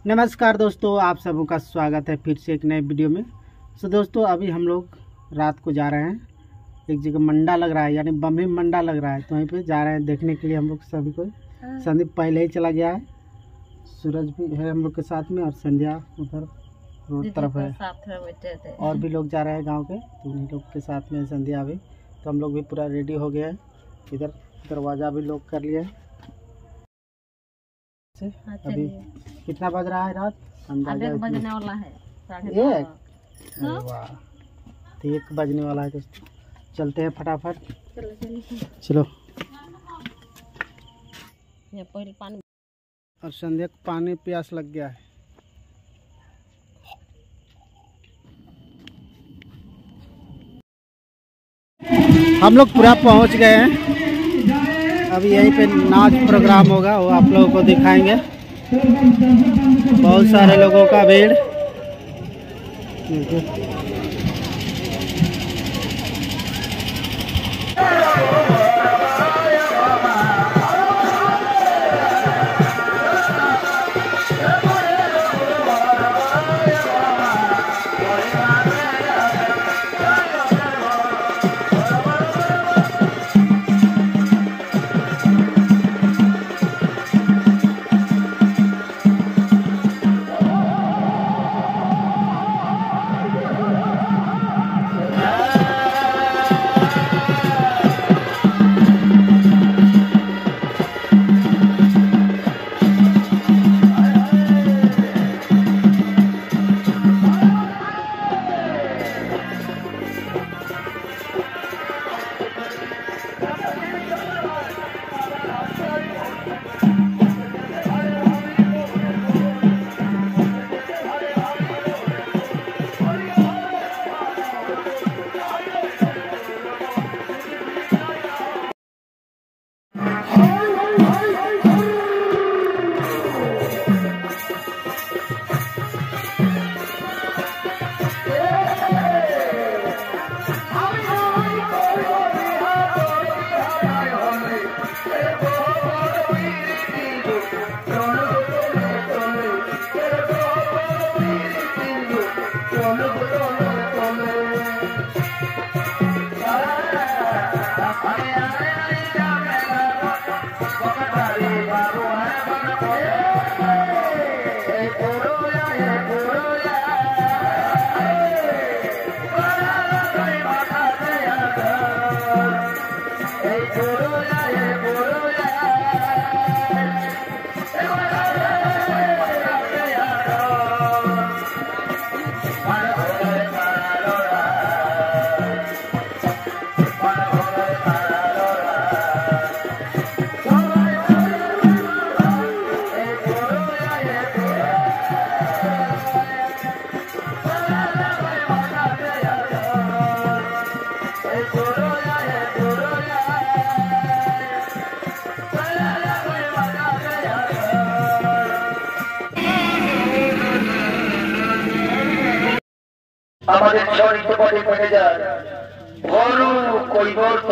नमस्कार दोस्तों, आप सबों का स्वागत है फिर से एक नए वीडियो में। दोस्तों अभी हम लोग रात को जा रहे हैं एक जगह, मंडा लग रहा है यानी बम्ही मंडा लग रहा है, तो वहीं पे जा रहे हैं देखने के लिए हम लोग सभी को। संदीप पहले ही चला गया है, सूरज भी है हम लोग के साथ में और संध्या उधर रोड तरफ है, साथ में बैठे थे। और भी लोग जा रहे हैं गाँव के, तो उन्हीं लोग के साथ में संध्या भी। तो हम लोग भी पूरा रेडी हो गया है, इधर दरवाज़ा भी लॉक कर लिया है। अभी कितना बज रहा है रात? अंदाजा बजने वाला है 1:30। वाह, तो 1 बजने वाला है दोस्तों। चलते हैं फटाफट, चलो। ये पहले पानी, और संध्या को पानी प्यास लग गया है। हम लोग पूरा पहुंच गए हैं। अभी यहीं पे नाच प्रोग्राम होगा, वो आप लोगों को दिखाएंगे। बहुत सारे लोगों का भीड़। আমাদের চরিত পথে পড়ে যান বড় কৈবর্ত।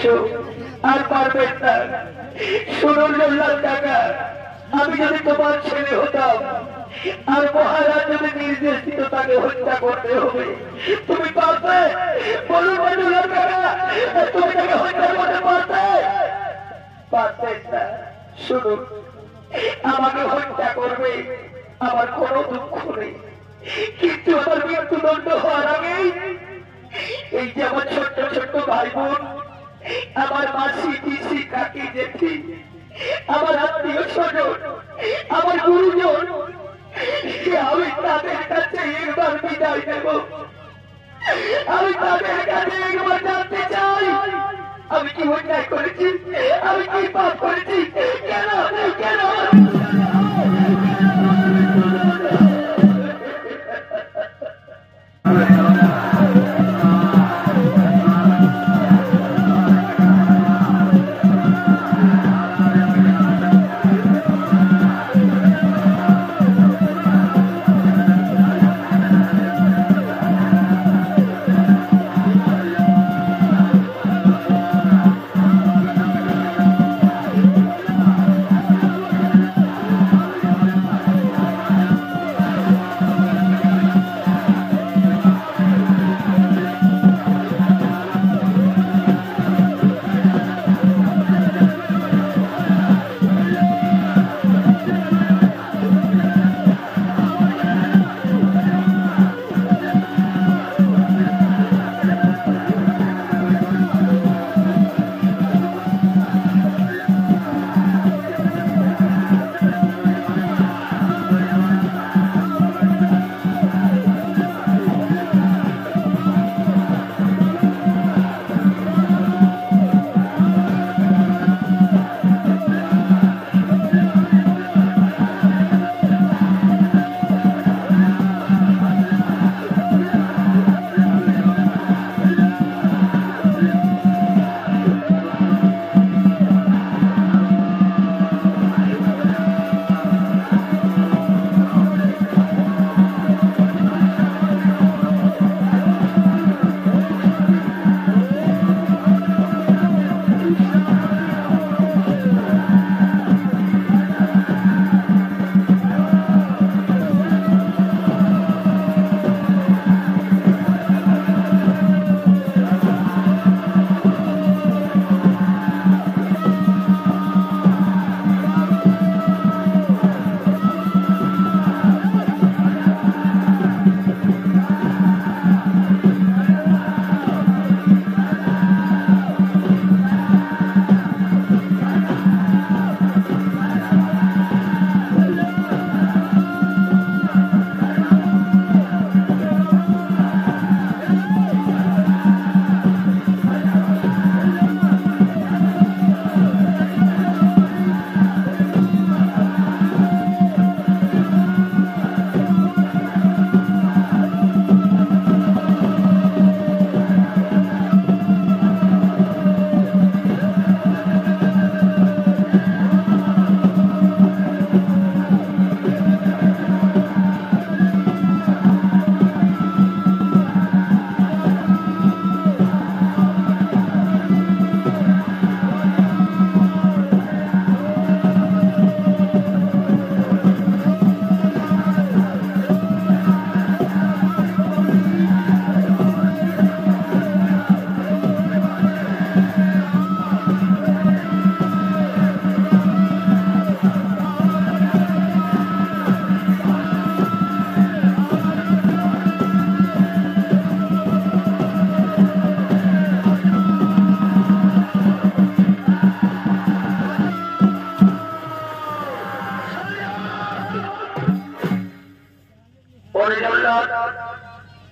করেছো আর পারবেন না। শুনুন জল্লাদ কাকা, আমি যদি তোমার ছেলে হতাম আর মহারাজ যদি নির্দেশ দিত তাকে হত্যা করতে হবে, তুমি পারবে? বলুন জল্লাদ কাকা, তুমি তাকে হত্যা করতে পারবে? পারতেন না। শুনুন, আমাকে হত্যা করবে, আমার কোনো দুঃখ নেই, কিন্তু আমার মৃত্যুদণ্ড হওয়ার আগেই এই যে আমার ছোট্ট ছোট্ট ভাই বোন, আমার মাসি পিসি কাকি জেঠি, আমার আত্মীয় স্বজন, আমার গুরুজন, আমি তাদের কাছে একবার বিদায় দেব। আমি তাদের কাছে একবার জানতে চাই আমি কি অন্যায় করেছি, আমি কি পাপ করেছি, কেন কেন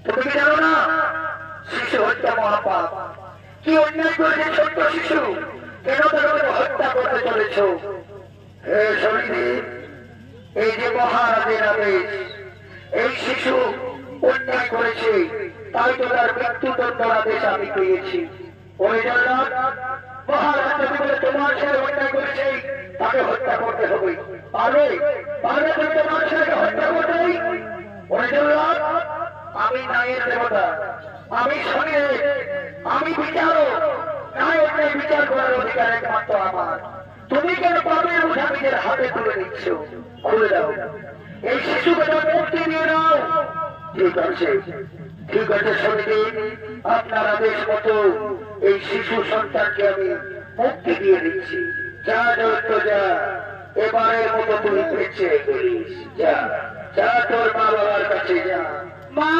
তুমি কি জানো না শিশু হত্যা মহাপাপ? কি অন্যায় করেছে ছোট্ট শিশু, কেন তাকে হত্যা করতে চলেছ? হে শরীর, এই যে মহারাজের আদেশ, এই শিশু অন্যায় করেছে, তাই তো তার মৃত্যুদণ্ড আদেশ আমি পেয়েছি। ওই জন্য মহারাজ যদি বলে তোমার ছেলে অন্যায় করেছে তাকে হত্যা করতে হবে, পারবে? পারবে তুমি তোমার ছেলেকে হত্যা করতে? ওই জন্য আমি ন্যায়ের দেবতা, আমি শনি, আমি বিচারক, ন্যায় অন্যায় বিচার করার অধিকার একমাত্র আমার। তুমি কেন পাপের বোঝা নিজের হাতে তুলে নিচ্ছ? খুলে দাও, এই শিশুকে মুক্তি দিয়ে দাও। ঠিক আছে, ঠিক আছে সমিতি, আপনার আদেশ মতো এই শিশু সন্তানকে আমি মুক্তি দিয়ে দিচ্ছি। যা দৈত্য যা, এবারের মতো তুই বেঁচে গেলিস। যা যা, তোর মা বাবার কাছে যা। মা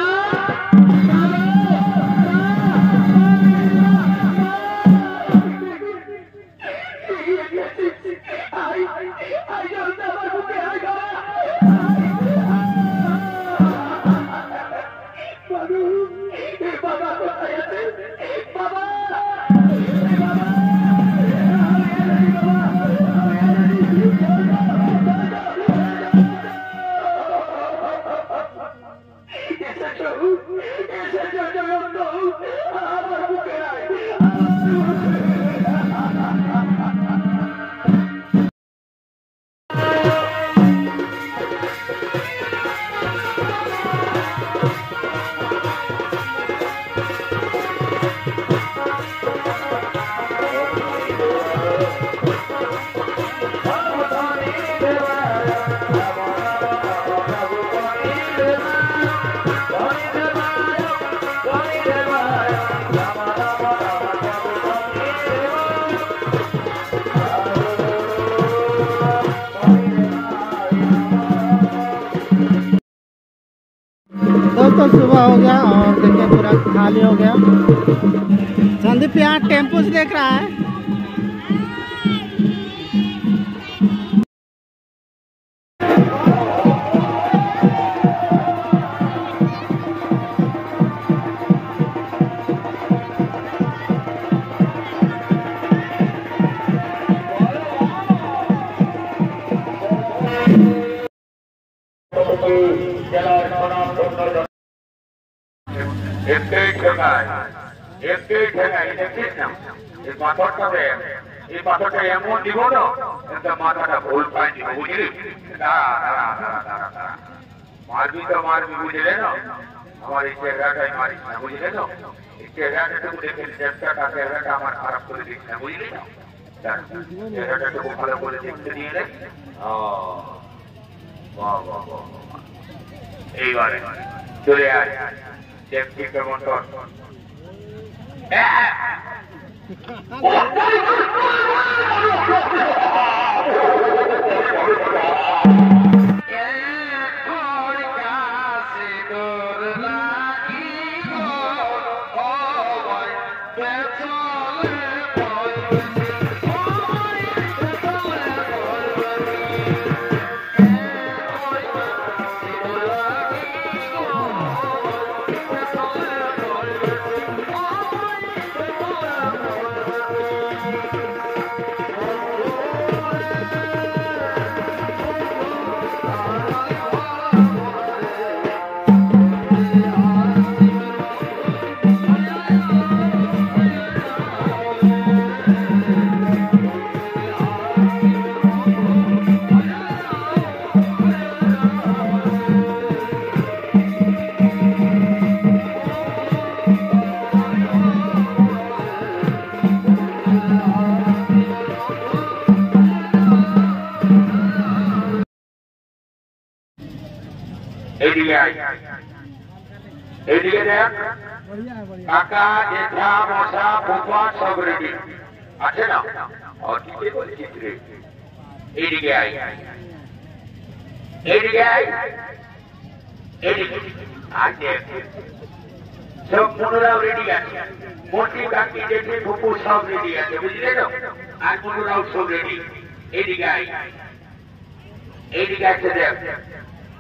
दोस्तों सुबह हो गया और देखिए पूरा खाली हो गया। संदीप यहाँ टेम्पो से देख रहा है। পাথরটা এমন দিব না, মাথাটা ভুল পাইনি, বুঝলি? মারবি তো মারবি, বুঝলে না? আমার এই চেহারাটাই মারিস না, বুঝলে না? এই চেহারাটাটুকু দেখে চেষ্টাটা চেহারাটা আমার খারাপ করে দিস না, বুঝলি না? চেহারাটাটুকু ভালো করে দেখতে দিয়ে রে। এইবারে চলে আয়, দেখছি কেমন তোর। এদিকে দেখ, কাকা জেঠা মশা ফুফা সব রেডি আছে না? অদিকে বলছিস রে, এইদিকে আয়, এইদিকে আয়, এইদিকে আয়। দেখ সব মনোরাও রেডি আছে, মোটি কাকি জেঠি ফুফু সব রেডি আছে, বুঝলে তো? আর মনোরাও সব রেডি। এইদিকে আয়, এইদিকে আছে দেখ,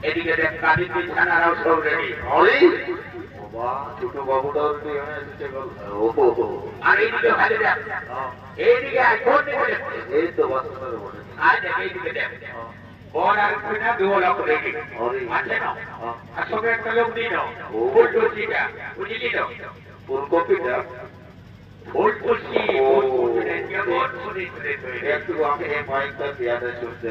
এদিকে দেখ কালী বিছানারাও সব রেডি। ছোট বাবুটাও রেডি হয়ে এসেছে। আর এইদিকে ভালো দেখ, এইদিকে আয়, কোন দিকে দেখ? এই তো বাসনের বলে আয় দেখ, এইদিকে দেখ, বড় আর কিনা দুটো লোক রেডি আছে না? আর সঙ্গে একটা লোক দিন ফুলকপিটা, বুঝলি তো? ফুলকপিটা ফুলকপি কেমন শুনে একটু আমি এই মাইকটা দিয়ে শুনতে।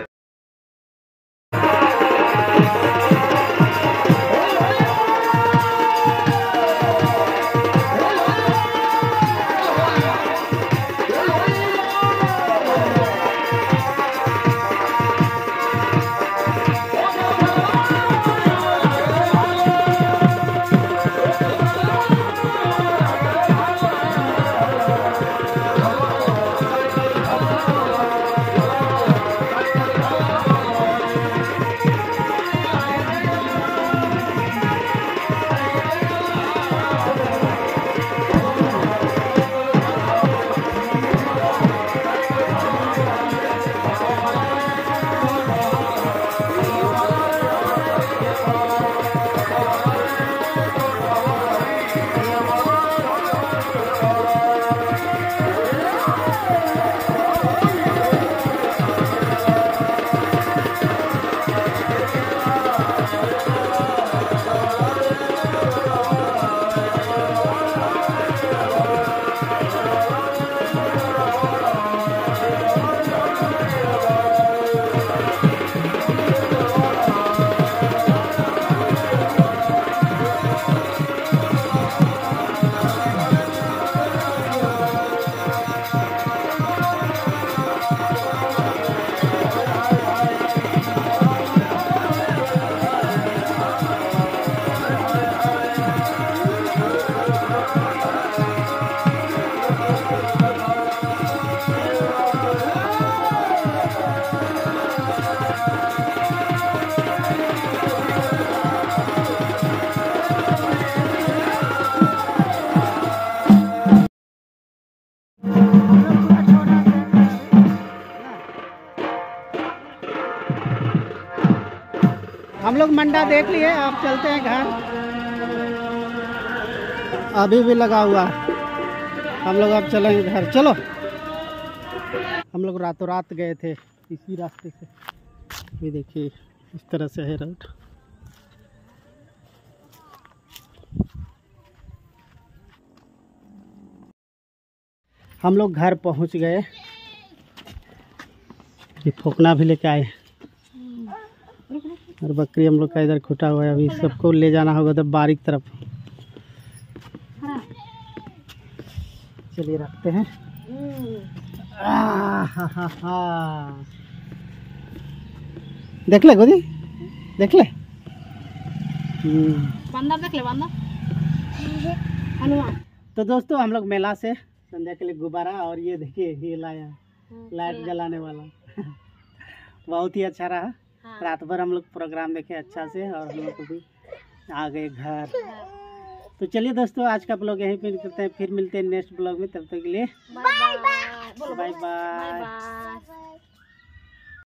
लोग मंडा देख लिए, अब चलते हैं घर। अभी भी लगा हुआ है, हम लोग अब चलेंगे घर। चलो, हम लोग रातों रात गए थे इसी रास्ते से। ये देखिए इस तरह से है रोड। हम लोग घर पहुंच गए। ये फोकना भी लेके आए और बकरी हम लोग का इधर खुटा हुआ है। अभी सबको ले जाना होगा तो बारीक तरफ। चलिए रखते हैं। देख ले गोदी, देख ले बंदर, देख ले बंदर हनुमान। तो दोस्तों हम लोग मेला से संध्या के लिए गुब्बारा और ये देखिए ये लाया लाइट जलाने वाला बहुत ही अच्छा रहा। रात भर हम लोग प्रोग्राम देखे अच्छा से और हम लोग को भी आ गए घर। तो चलिए दोस्तों आज का ब्लॉग यहीं पे करते हैं, फिर मिलते हैं नेक्स्ट ब्लॉग में। तब तक के लिए बाय बाय।